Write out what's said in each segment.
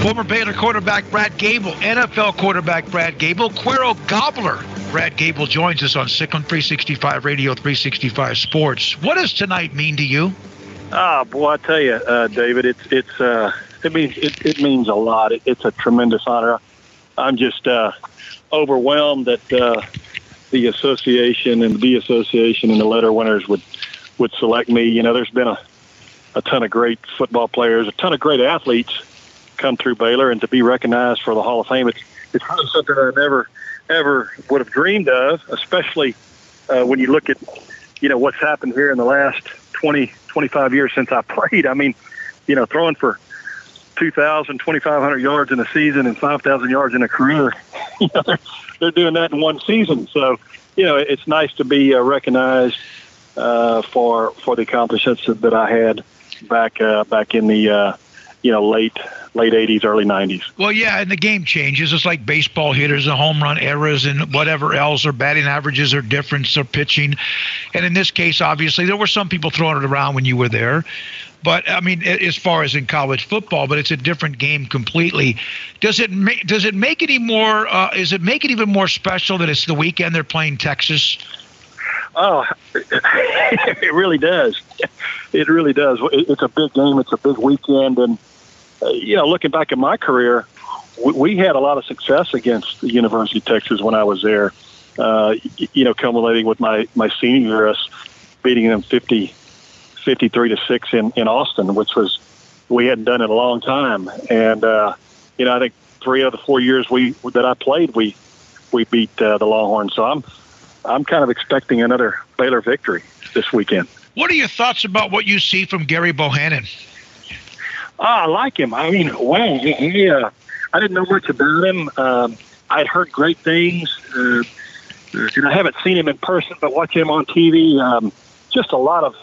Former Baylor quarterback Brad Goebel, NFL quarterback Brad Goebel, Cuero Gobbler. Brad Goebel joins us on Sick on 365 Radio, 365 Sports. What does tonight mean to you? Boy, I tell you, David, it means a lot. It's a tremendous honor. I'm just overwhelmed that the association and the association and the letter winners would select me. You know, there's been a ton of great football players, a ton of great athletes come through Baylor, and to be recognized for the Hall of Fame, it's really something I never ever would have dreamed of, especially when you look at, you know, what's happened here in the last 20, 25 years since I played. I mean, you know, throwing for 2,000, 2,500 yards in a season and 5,000 yards in a career, you know, they're doing that in one season. So, you know, it's nice to be recognized for the accomplishments that I had back in the late 80s, early 90s. Well, yeah, and the game changes. It's like baseball hitters and home run errors and whatever else, or batting averages or difference or pitching. And in this case, obviously, there were some people throwing it around when you were there. But, I mean, as far as in college football, but it's a different game completely. Does it make it even more special that it's the weekend they're playing Texas? Oh, it really does. It really does. It's a big game. It's a big weekend. And, you know, looking back at my career, we had a lot of success against the University of Texas when I was there, you know, culminating with my senior year, us beating them 53-6 in Austin, which was, we hadn't done it in a long time. And, you know, I think 3 of the 4 years that I played, we beat the Longhorns. So I'm kind of expecting another Baylor victory this weekend. What are your thoughts about what you see from Gary Bohannon? I like him. I mean, wow, I didn't know much about him. I'd heard great things, and I haven't seen him in person, but watching him on TV, just a lot of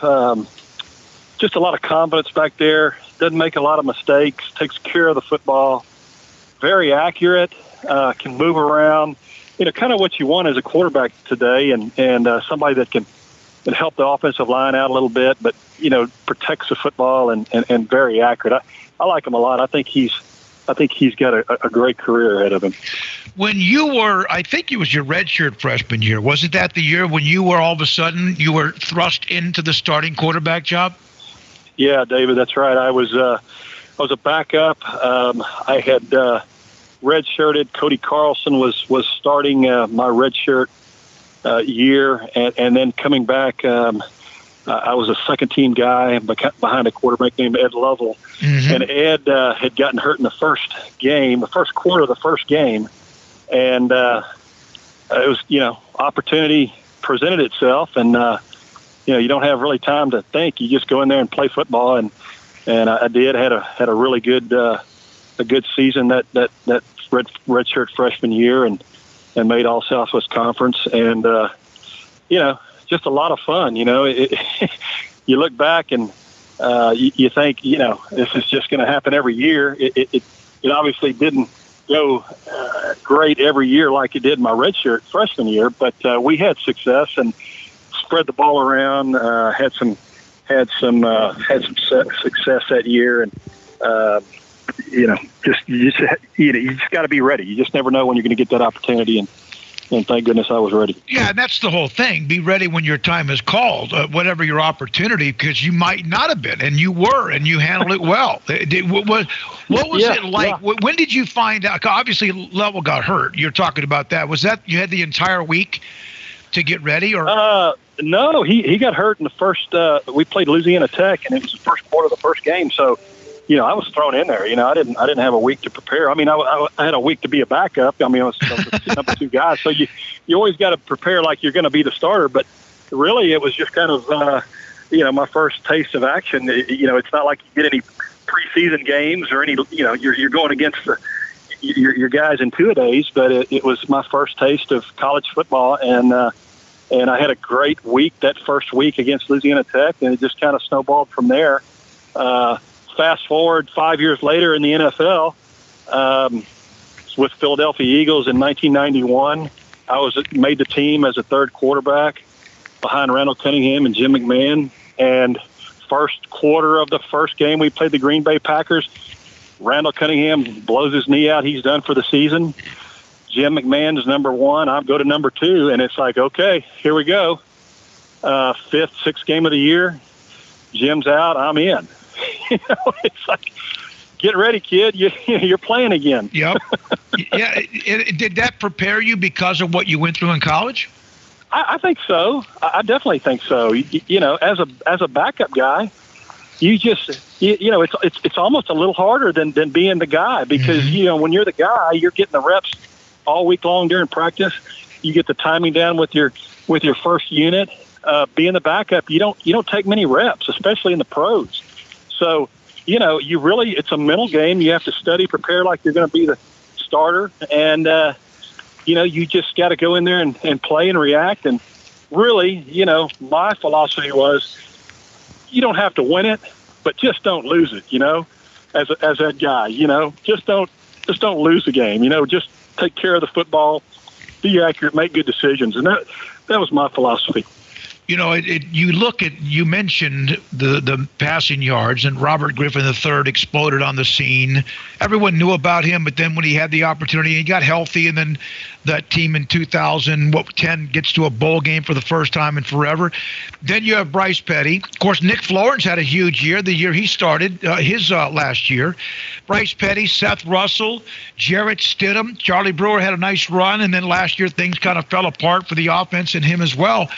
confidence back there. Doesn't make a lot of mistakes. Takes care of the football. Very accurate. Can move around. You know, kind of what you want as a quarterback today, and somebody that can help the offensive line out a little bit, but, you know, protects the football and very accurate. I like him a lot. I think he's got a great career ahead of him. When you were, I think it was your redshirt freshman year, wasn't that the year when you were all of a sudden you were thrust into the starting quarterback job? Yeah, David, that's right. I was a backup. I had redshirted. Cody Carlson was starting my redshirt year, and then coming back, I was a second-team guy behind a quarterback named Ed Lovell. Mm-hmm. And Ed had gotten hurt in the first quarter of the first game, and it was, you know, opportunity presented itself, and you know, you don't have really time to think. You just go in there and play football, and I did. Had a really good season that redshirt freshman year, and made all Southwest Conference, and you know, just a lot of fun. You know, you look back and you think, you know, this is just going to happen every year. It obviously didn't go great every year like it did my redshirt freshman year, but we had success and spread the ball around. Had some success that year, and you know, you just got to be ready. You just never know when you're going to get that opportunity, and thank goodness I was ready. Yeah, and that's the whole thing. Be ready when your time is called, whatever your opportunity, because you might not have been, and you were, and you handled it well. What was it like? Yeah. When did you find out? Obviously, Lovell got hurt. You're talking about that. Was that you had the entire week to get ready, or? No, he got hurt in the first. We played Louisiana Tech, and it was the first quarter of the first game. So, you know, I was thrown in there. You know, I didn't have a week to prepare. I mean, I had a week to be a backup. I mean, I was the number 2 guy. So you always got to prepare like you're going to be the starter. But really, it was just kind of, you know, my first taste of action. You know, it's not like you get any preseason games or any, you know, you're going against your guys in 2-a-days. But it was my first taste of college football, and I had a great week that first week against Louisiana Tech, and it just kind of snowballed from there. Fast forward 5 years later in the NFL, with Philadelphia Eagles in 1991, I made the team as a third quarterback behind Randall Cunningham and Jim McMahon. And first quarter of the first game, we played the Green Bay Packers. Randall Cunningham blows his knee out. He's done for the season. Jim McMahon is number 1. I'll go to number 2. And it's like, okay, here we go. 5th, 6th game of the year. Jim's out. I'm in. It's like, get ready, kid. You're playing again. Yep. Yeah. Did that prepare you because of what you went through in college? I think so. I definitely think so. As a backup guy, it's almost a little harder than being the guy because, when you're the guy, you're getting the reps all week long during practice. You get the timing down with your first unit. Being the backup, you don't take many reps, especially in the pros. So, it's a mental game. You have to study, prepare like you're going to be the starter. And, you just got to go in there and play and react. And really, my philosophy was you don't have to win it, but just don't lose it, as that guy, just don't lose the game, just take care of the football, be accurate, make good decisions. And that was my philosophy. You mentioned the passing yards, and Robert Griffin III exploded on the scene. Everyone knew about him, but then when he had the opportunity, he got healthy, and then that team in 2010 gets to a bowl game for the first time in forever. Then you have Bryce Petty. Of course, Nick Florence had a huge year, the year he started, his last year. Bryce Petty, Seth Russell, Jarrett Stidham, Charlie Brewer had a nice run, and then last year things kind of fell apart for the offense and him as well.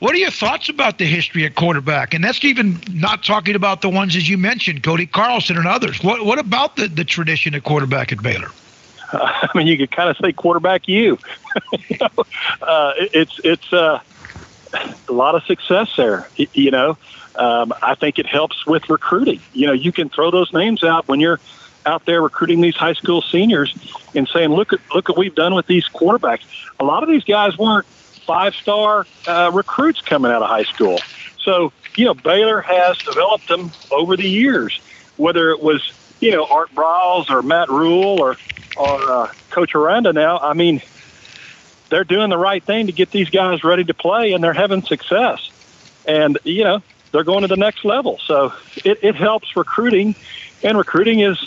What are your thoughts about the history at quarterback? And that's even not talking about the ones, as you mentioned, Cody Carlson and others. What about the tradition at quarterback at Baylor? You could kind of say quarterback you. It's a lot of success there. I think it helps with recruiting. You can throw those names out when you're out there recruiting these high school seniors and saying, look what we've done with these quarterbacks. A lot of these guys weren't 5-star recruits coming out of high school. So, Baylor has developed them over the years, whether it was, Art Briles or Matt Rule or Coach Aranda now. They're doing the right thing to get these guys ready to play, and they're having success. And, they're going to the next level. So it helps recruiting, and recruiting is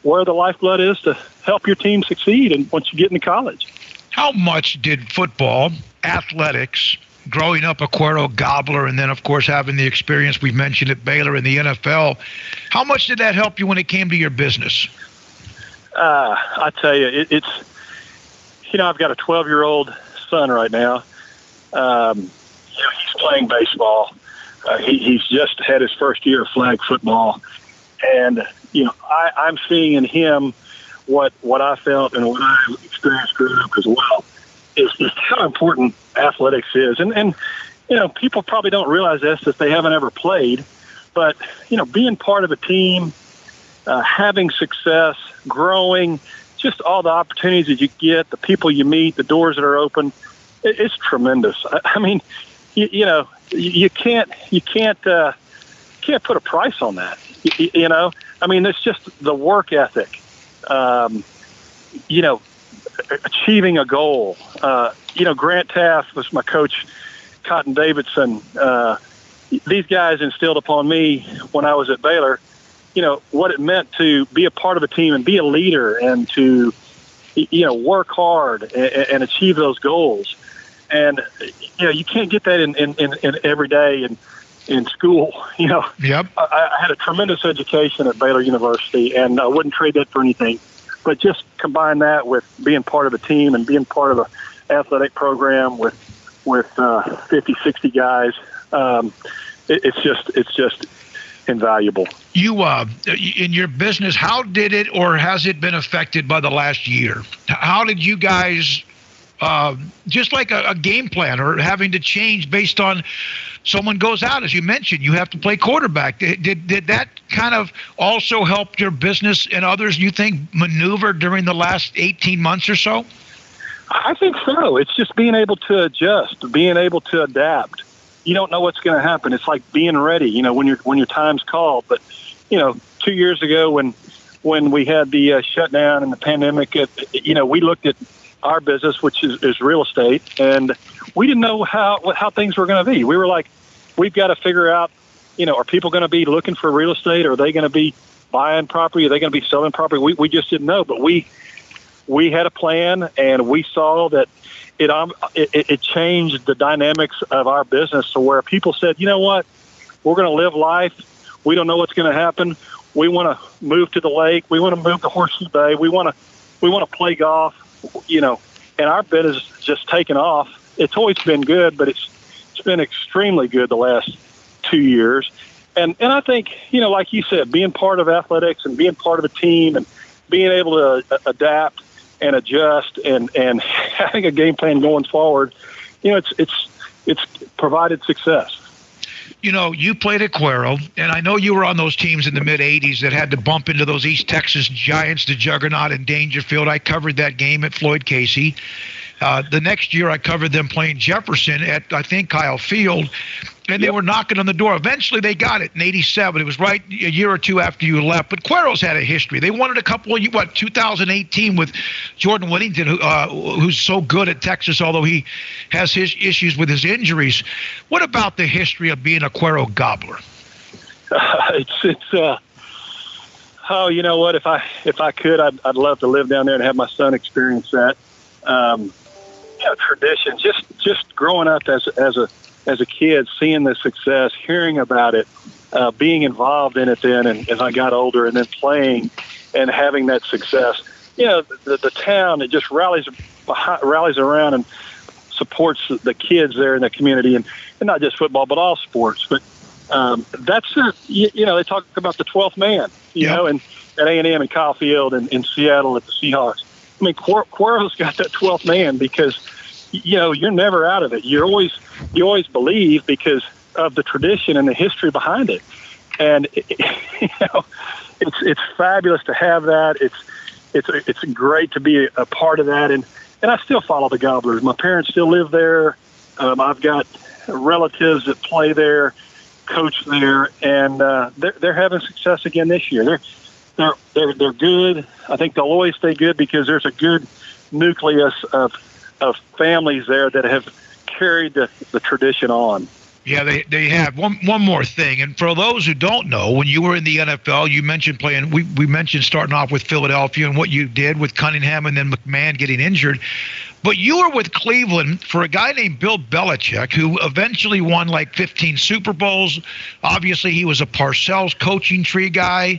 where the lifeblood is to help your team succeed and once you get into college. How much did football, athletics, growing up a Cuero gobbler, and then, of course, having the experience we've mentioned at Baylor and the NFL, how much did that help you when it came to your business? I tell you, it's I've got a 12-year-old son right now. He's playing baseball. He's just had his first year of flag football. And, I'm seeing in him what I felt and what I experienced growing up as well is just how important athletics is. And people probably don't realize this if they haven't ever played, but, being part of a team, having success, growing, just all the opportunities that you get, the people you meet, the doors that are open, it's tremendous. You can't put a price on that. It's just the work ethic. Achieving a goal. Grant Taft was my coach, Cotton Davidson. These guys instilled upon me when I was at Baylor, what it meant to be a part of a team and be a leader and to, work hard and achieve those goals. And, you can't get that in every day in school. Yep. I had a tremendous education at Baylor University, and I wouldn't trade that for anything. But just combine that with being part of a team and being part of an athletic program with 50, 60 guys. It's just invaluable. You, in your business, how did it or has it been affected by the last year? How did you guys, just like a game plan or having to change based on someone goes out, as you mentioned, you have to play quarterback. Did that kind of also help your business and others, you think, maneuver during the last 18 months or so? I think so. It's just being able to adjust, being able to adapt. You don't know what's going to happen. It's like being ready, when your time's called. But, 2 years ago when we had the shutdown and the pandemic, we looked at our business, which is real estate, and we didn't know how things were going to be. We were like, we've got to figure out, are people going to be looking for real estate? Are they going to be buying property? Are they going to be selling property? We just didn't know, but we had a plan, and we saw that it changed the dynamics of our business to where people said, you know what, we're going to live life. We don't know what's going to happen. We want to move to the lake. We want to move to Horseshoe Bay. We want to play golf, and our business is just taken off. It's always been good, but it's been extremely good the last 2 years. And I think, like you said, being part of athletics and being part of a team and being able to adapt and adjust and having a game plan going forward, it's provided success. You played at Cuero, and I know you were on those teams in the mid-'80s that had to bump into those East Texas Giants, the Juggernaut in Dangerfield. I covered that game at Floyd Casey. The next year, I covered them playing Jefferson at, I think, Kyle Field, and they were knocking on the door. Eventually, they got it in '87. It was right a year or two after you left. But Cuero's had a history. They won it a couple of 2018 with Jordan Whittington, who's so good at Texas, although he has his issues with his injuries. What about the history of being a Cuero Gobbler? Oh, you know what? If I could, I'd love to live down there and have my son experience that. Tradition, just growing up as a kid, seeing the success, hearing about it, being involved in it then, and as I got older, and then playing and having that success. The town, it just rallies around and supports the kids there in the community, and not just football, but all sports. But that's it. They talk about the 12th man, and at A&M and Kyle Field and in Seattle at the Seahawks. I mean, Cuero's got that 12th man because, you're never out of it. You always believe because of the tradition and the history behind it. And, it's fabulous to have that. It's great to be a part of that. And I still follow the Gobblers. My parents still live there. I've got relatives that play there, coach there, and they're having success again this year. They're good. I think they'll always stay good because there's a good nucleus of families there that have carried the tradition on. Yeah, they have. One more thing, and for those who don't know, when you were in the NFL, you mentioned playing. We mentioned starting off with Philadelphia and what you did with Cunningham and then McMahon getting injured. But you were with Cleveland for a guy named Bill Belichick, who eventually won like 15 Super Bowls. Obviously, he was a Parcells coaching tree guy.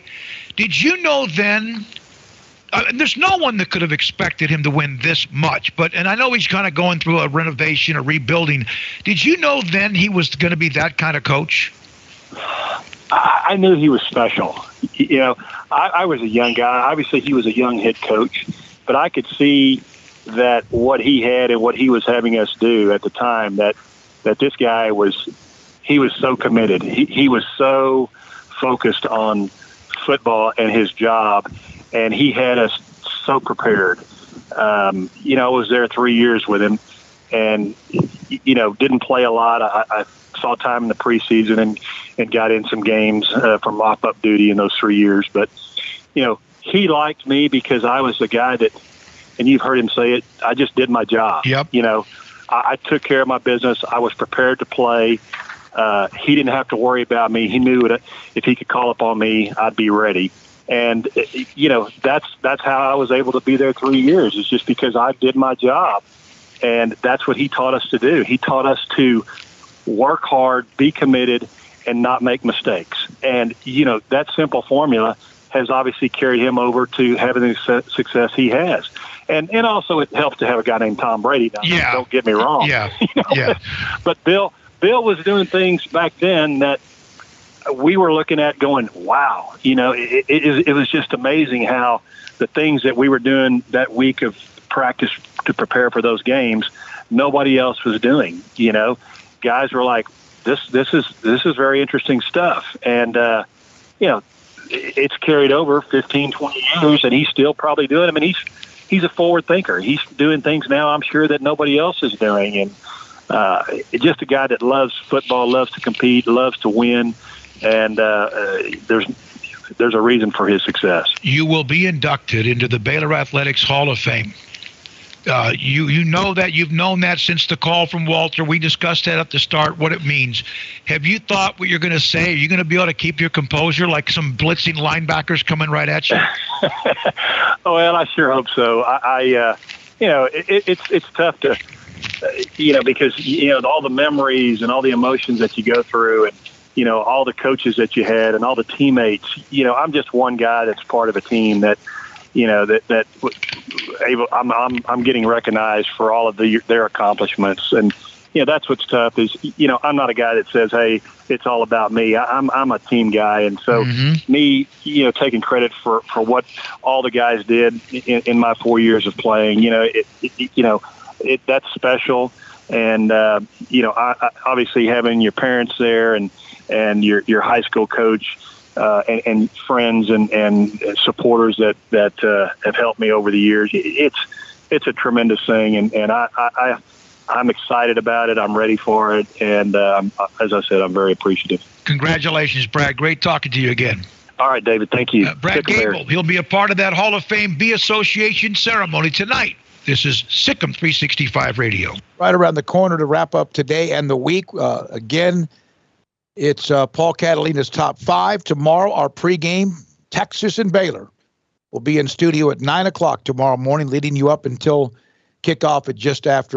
Did you know then? There's no one that could have expected him to win this much, and I know he's kind of going through a renovation, a rebuilding. Did you know then he was going to be that kind of coach? I knew he was special. I was a young guy. Obviously, he was a young head coach, but I could see that what he had and what he was having us do at the time, that this guy was so committed. He was so focused on football and his job, and he had us so prepared. I was there 3 years with him, and didn't play a lot. I saw time in the preseason and got in some games for mop-up duty in those 3 years. But he liked me because I was the guy that, and you've heard him say it, I just did my job. Yep. I took care of my business. I was prepared to play. He didn't have to worry about me. He knew that if he could call upon me, I'd be ready. And, that's how I was able to be there 3 years. It's just because I did my job. And that's what he taught us to do. He taught us to work hard, be committed, and not make mistakes. And, that simple formula has obviously carried him over to having the success he has. And also it helps to have a guy named Tom Brady. Now, don't get me wrong. Yeah. But Bill was doing things back then that we were looking at going, wow. It was just amazing how the things that we were doing that week of practice to prepare for those games, nobody else was doing. Guys were like, this is very interesting stuff. And, it's carried over 15, 20 years, and he's still probably doing it. I mean, he's a forward thinker. He's doing things now, I'm sure, that nobody else is doing. And just a guy that loves football, loves to compete, loves to win. And there's a reason for his success. You will be inducted into the Baylor Athletics Hall of Fame. You know that you've known that since the call from Walter. We discussed that at the start, what it means. Have you thought what you're going to say? Are you going to be able to keep your composure like some blitzing linebackers coming right at you? Well, I sure hope so. It's tough to, because all the memories and all the emotions that you go through, and all the coaches that you had and all the teammates. I'm just one guy that's part of a team that. I'm getting recognized for all of their accomplishments, and that's what's tough. Is I'm not a guy that says, "Hey, it's all about me." I'm a team guy, and so me, taking credit for what all the guys did in my 4 years of playing, that's special, and I obviously having your parents there and your high school coach. And friends and supporters that have helped me over the years. It's a tremendous thing, and I'm excited about it. I'm ready for it, and as I said, I'm very appreciative. Congratulations, Brad. Great talking to you again. All right, David. Thank you. Brad Goebel. He'll be a part of that Hall of Fame B Association ceremony tonight. This is Sikkim 365 Radio. Right around the corner to wrap up today and the week. Again. It's Paul Catalina's Top 5. Tomorrow, our pregame, Texas and Baylor. We'll be in studio at 9 o'clock tomorrow morning, leading you up until kickoff at just after